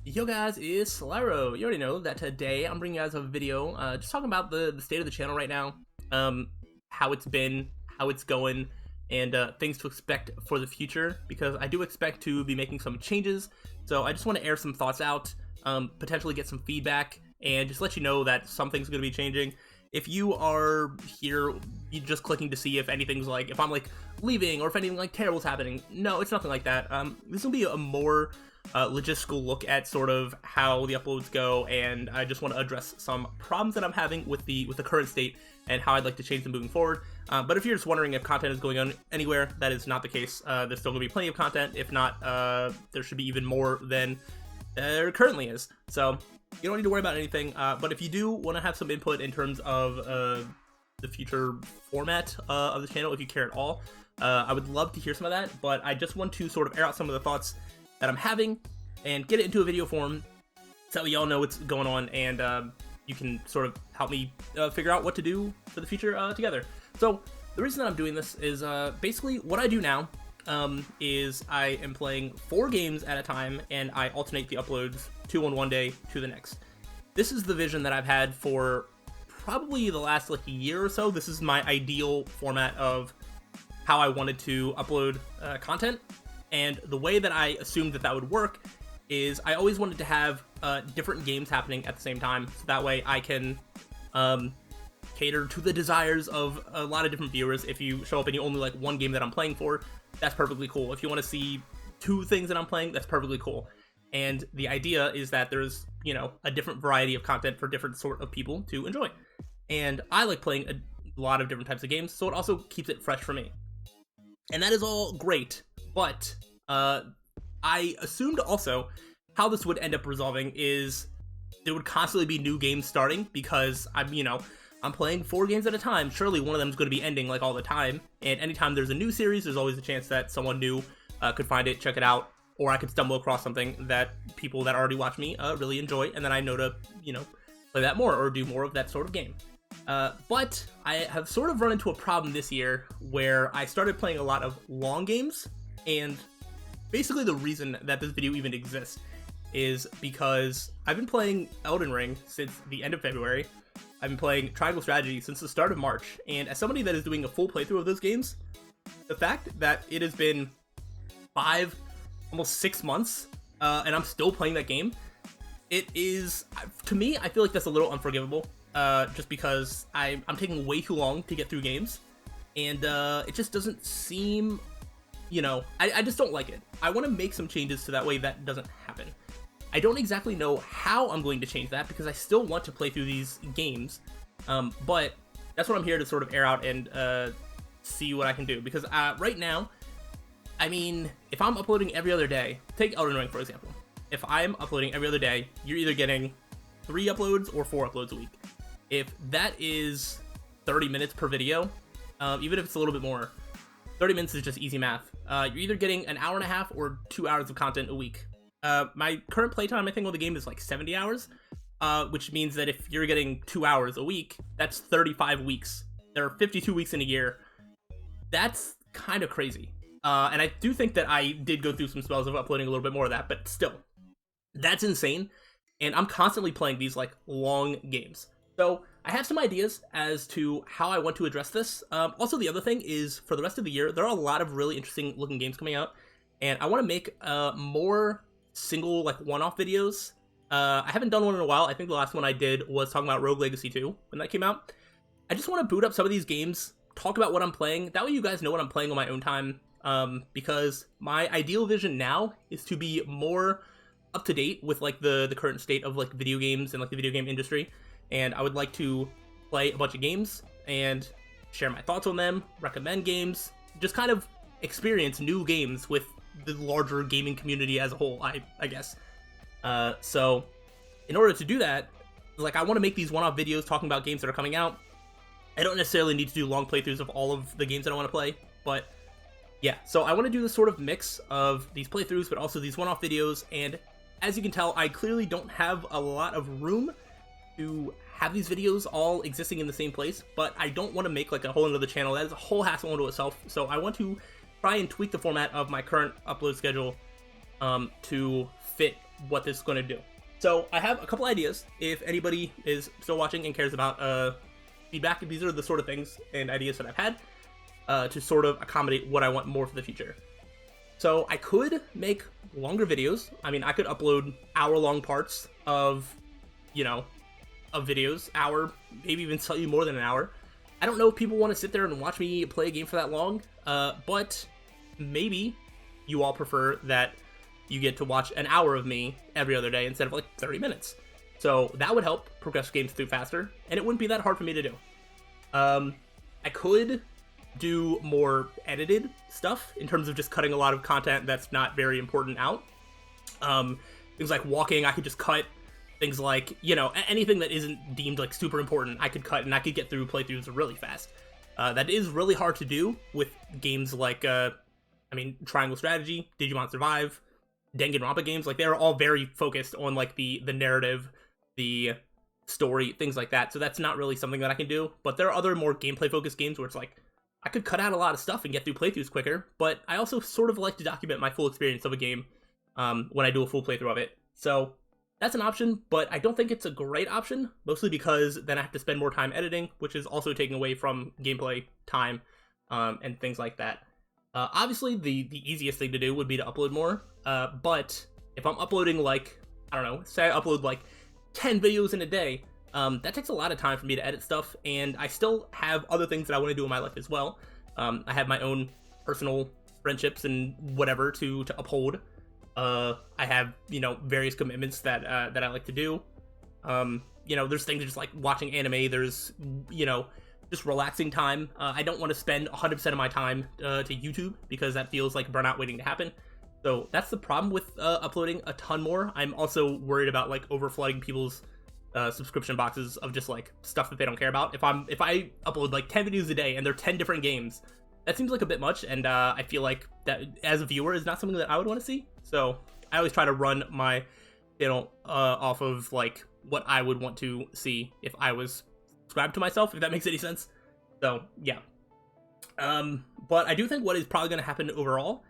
Yo guys, it's slyroh. You already know that today I'm bringing you guys a video just talking about the state of the channel right now, how it's been, how it's going, and things to expect for the future, because I do expect to be making some changes. So I just want to air some thoughts out, potentially get some feedback, and just let you know that something's going to be changing. If you are here, you're just clicking to see if anything's like, if I'm like leaving or if anything like terrible's happening. No, it's nothing like that. This will be a more logistical look at sort of how the uploads go, and I just want to address some problems that I'm having with the current state and how I'd like to change them moving forward. But if you're just wondering if content is going on anywhere, that is not the case. There's still going to be plenty of content. If not, there should be even more than there currently is. So you don't need to worry about anything. But if you do want to have some input in terms of the future format of the channel, if you care at all, I would love to hear some of that. But I just want to sort of air out some of the thoughts that I'm having and get it into a video form so y'all know what's going on, and you can sort of help me figure out what to do for the future together. So the reason that I'm doing this is basically what I do now is I am playing 4 games at a time, and I alternate the uploads 2 on one day to the next. This is the vision that I've had for probably the last like year or so. This is my ideal format of how I wanted to upload content. And the way that I assumed that would work is I always wanted to have different games happening at the same time, so that way I can cater to the desires of a lot of different viewers. If you show up and you only like one game that I'm playing for, that's perfectly cool. If you want to see 2 things that I'm playing, that's perfectly cool. And the idea is that there's, you know, a different variety of content for different sort of people to enjoy. And I like playing a lot of different types of games, so it also keeps it fresh for me. And that is all great. But I assumed also how this would end up resolving is there would constantly be new games starting, because I'm playing 4 games at a time. Surely one of them is going to be ending like all the time. And anytime there's a new series, there's always a chance that someone new could find it, check it out, or I could stumble across something that people that already watch me really enjoy, and then I know to, play that more or do more of that sort of game. But I have sort of run into a problem this year where I started playing a lot of long games, and basically the reason that this video even exists is because I've been playing Elden Ring since the end of February. I've been playing Triangle Strategy since the start of March, and as somebody that is doing a full playthrough of those games, the fact that it has been 5, almost 6 months, and I'm still playing that game, it is, to me, I feel like that's a little unforgivable, just because I'm taking way too long to get through games, and it just doesn't seem, I just don't like it. I want to make some changes so that way that doesn't happen. I don't exactly know how I'm going to change that, because I still want to play through these games, but that's what I'm here to sort of air out and see what I can do, because right now, I mean, if I'm uploading every other day, take Elden Ring for example. If I'm uploading every other day, you're either getting 3 uploads or 4 uploads a week. If that is 30 minutes per video, even if it's a little bit more, 30 minutes is just easy math. You're either getting an hour and a half or 2 hours of content a week. My current playtime, I think, on the game is like 70 hours, which means that if you're getting 2 hours a week, that's 35 weeks. There are 52 weeks in a year. That's kind of crazy. And I do think that I did go through some spells of uploading a little bit more of that, but still, that's insane. And I'm constantly playing these like long games. So I have some ideas as to how I want to address this. Also, the other thing is, for the rest of the year, there are a lot of really interesting looking games coming out, and I want to make more single, like, one-off videos. I haven't done one in a while. I think the last one I did was talking about Rogue Legacy 2 when that came out. I just want to boot up some of these games, talk about what I'm playing. That way you guys know what I'm playing on my own time, because my ideal vision now is to be more up to date with like the current state of like video games and like the video game industry. And I would like to play a bunch of games and share my thoughts on them, recommend games, just kind of experience new games with the larger gaming community as a whole, I guess. So in order to do that, like, I want to make these one-off videos talking about games that are coming out. I don't necessarily need to do long playthroughs of all of the games that I want to play, but yeah, so I want to do this sort of mix of these playthroughs, but also these one-off videos. And as you can tell, I clearly don't have a lot of room to have these videos all existing in the same place, but I don't want to make like a whole another channel. That is a whole hassle unto itself. So I want to try and tweak the format of my current upload schedule to fit what this is going to do. So I have a couple ideas. If anybody is still watching and cares about feedback, these are the sort of things and ideas that I've had to sort of accommodate what I want more for the future. So I could make longer videos. I mean, I could upload hour-long parts of, of videos, hour, maybe even slightly more than an hour. I don't know if people want to sit there and watch me play a game for that long, but maybe you all prefer that you get to watch an hour of me every other day instead of like 30 minutes. So that would help progress games through faster, and it wouldn't be that hard for me to do. I could do more edited stuff in terms of just cutting a lot of content that's not very important out. Things like walking, I could just cut. Things like, anything that isn't deemed like super important, I could cut, and I could get through playthroughs really fast. That is really hard to do with games like, Triangle Strategy, Digimon Survive, Danganronpa games. Like, they're all very focused on like the narrative, the story, things like that. So that's not really something that I can do. But there are other more gameplay focused games where it's like, I could cut out a lot of stuff and get through playthroughs quicker, but I also sort of like to document my full experience of a game when I do a full playthrough of it. So that's an option, but I don't think it's a great option, mostly because then I have to spend more time editing, which is also taking away from gameplay time and things like that. Obviously, the easiest thing to do would be to upload more, but if I'm uploading like, I don't know, say I upload like 10 videos in a day, that takes a lot of time for me to edit stuff, and I still have other things that I want to do in my life as well. I have my own personal friendships and whatever to uphold. I have, various commitments that I like to do. There's things just like watching anime, there's, just relaxing time. I don't want to spend 100% of my time to YouTube because that feels like burnout waiting to happen. So that's the problem with uploading a ton more. I'm also worried about like overflooding people's subscription boxes of just like stuff that they don't care about. If I upload like 10 videos a day and they're 10 different games, that seems like a bit much, and I feel like that as a viewer is not something that I would want to see. So I always try to run my channel off of like what I would want to see if I was subscribed to myself, if that makes any sense. So yeah. But I do think what is probably going to happen overall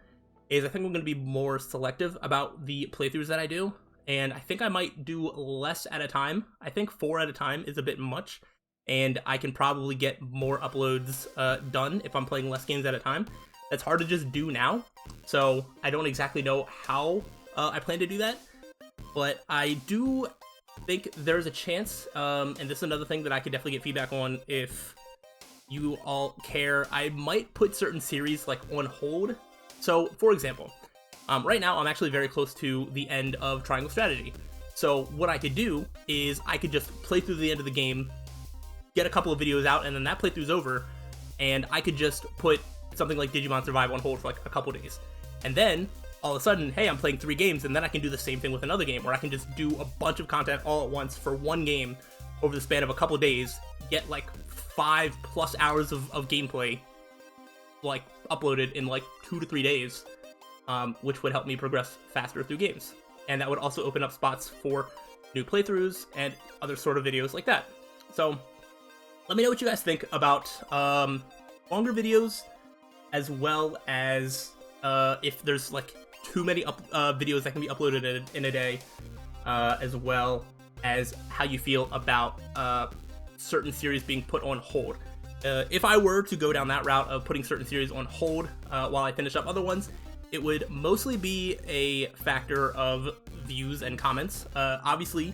is I think I'm going to be more selective about the playthroughs that I do, and I think I might do less at a time. I think 4 at a time is a bit much, and I can probably get more uploads done if I'm playing less games at a time. That's hard to just do now, so I don't exactly know how I plan to do that, but I do think there's a chance, and this is another thing that I could definitely get feedback on if you all care. I might put certain series like on hold. So, for example, right now I'm actually very close to the end of Triangle Strategy. So what I could do is I could just play through the end of the game, get a couple of videos out, and then that playthrough's over, and I could just put something like Digimon Survive on hold for like a couple days. And then, all of a sudden, hey, I'm playing 3 games, and then I can do the same thing with another game, where I can just do a bunch of content all at once for one game over the span of a couple days, get like 5+ hours of gameplay like uploaded in like 2 to 3 days, which would help me progress faster through games. And that would also open up spots for new playthroughs and other sort of videos like that. So let me know what you guys think about longer videos, as well as if there's like too many videos that can be uploaded in a day, as well as how you feel about certain series being put on hold. If I were to go down that route of putting certain series on hold while I finish up other ones, it would mostly be a factor of views and comments. Obviously,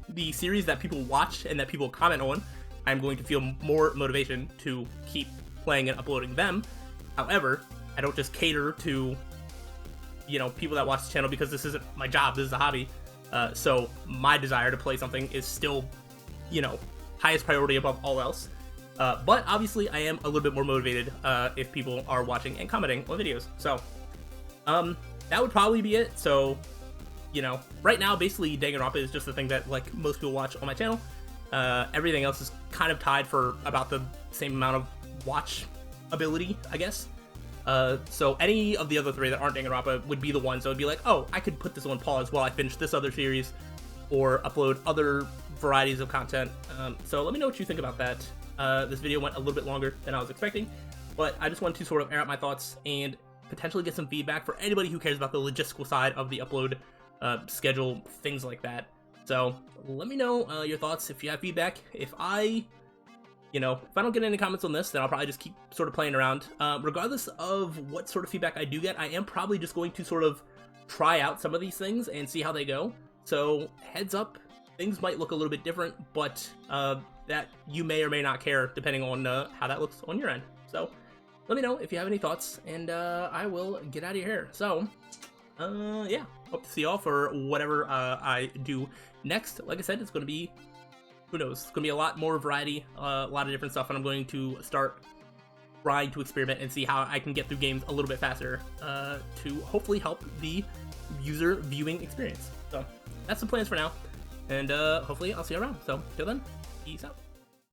the series that people watch and that people comment on, I'm going to feel more motivation to keep playing and uploading them. However, I don't just cater to, people that watch the channel because this isn't my job, this is a hobby. So my desire to play something is still, highest priority above all else. But obviously I am a little bit more motivated if people are watching and commenting on videos. So that would probably be it. So, right now basically Danganronpa is just the thing that like most people watch on my channel. Everything else is kind of tied for about the same amount of watch ability, I guess. So any of the other 3 that aren't Danganronpa would be the ones that would be like, oh, I could put this on pause while I finish this other series, or upload other varieties of content. So let me know what you think about that. This video went a little bit longer than I was expecting, but I just wanted to sort of air out my thoughts and potentially get some feedback for anybody who cares about the logistical side of the upload schedule, things like that. So let me know your thoughts if you have feedback. If I don't get any comments on this, then I'll probably just keep sort of playing around. Regardless of what sort of feedback I do get, I am probably just going to sort of try out some of these things and see how they go. So heads up, things might look a little bit different, but that you may or may not care depending on how that looks on your end. So let me know if you have any thoughts, and I will get out of here. So yeah, hope to see y'all for whatever I do next. Like I said, it's going to be, who knows, it's going to be a lot more variety, a lot of different stuff, and I'm going to start trying to experiment and see how I can get through games a little bit faster to hopefully help the user viewing experience. So that's the plans for now, and hopefully I'll see you around. So till then, peace out.